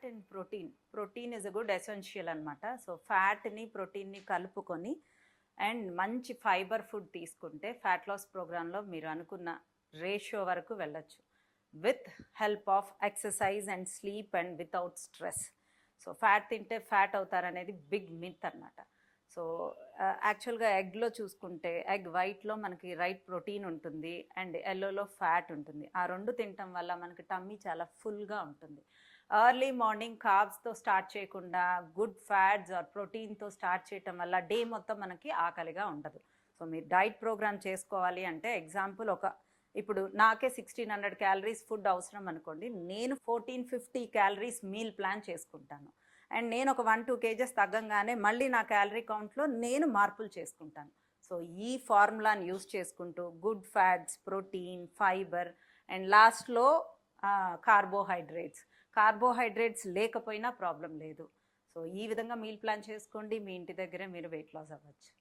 And protein is a good essential అనమాట. So ఫ్యాట్ని ప్రోటీన్ని కలుపుకొని and మంచి ఫైబర్ ఫుడ్ తీసుకుంటే ఫ్యాట్ లాస్ ప్రోగ్రాంలో మీరు అనుకున్న రేషియో వరకు వెళ్ళచ్చు with help of exercise and sleep and without stress. So fat తింటే ఫ్యాట్ అవుతారనేది బిగ్ మిత్ అనమాట. సో యాక్చువల్గా ఎగ్లో చూసుకుంటే ఎగ్ వైట్లో మనకి రైట్ ప్రోటీన్ ఉంటుంది అండ్ ఎల్లోలో ఫ్యాట్ ఉంటుంది. ఆ రెండు తినటం వల్ల మనకి టమ్మీ చాలా ఫుల్గా ఉంటుంది. ఎర్లీ మార్నింగ్ కార్బ్స్తో స్టార్ట్ చేయకుండా గుడ్ ఫ్యాట్స్ ఆర్ ప్రోటీన్తో స్టార్ట్ చేయటం వల్ల డే మొత్తం మనకి ఆకలిగా ఉండదు. సో మీరు డైట్ ప్రోగ్రామ్ చేసుకోవాలి అంటే ఎగ్జాంపుల్ ఇప్పుడు నాకే 1600 క్యాలరీస్ ఫుడ్ అవసరం అనుకోండి, నేను 1450 క్యాలరీస్ మీల్ ప్లాన్ చేసుకుంటాను. అండ్ నేను ఒక 1-2 కేజెస్ తగ్గంగానే మళ్ళీ నా క్యాలరీ కౌంట్లో నేను మార్పులు చేసుకుంటాను. సో ఈ ఫార్ములాని యూస్ చేసుకుంటూ good fats, protein, fibre and లాస్ట్లో కార్బోహైడ్రేట్స్ లేకపోయినా ప్రాబ్లం లేదు. సో ఈ విధంగా మీల్ ప్లాన్ చేసుకోండి, మీ ఇంటి దగ్గరే మీరు వెయిట్ లాస్ అవ్వచ్చు.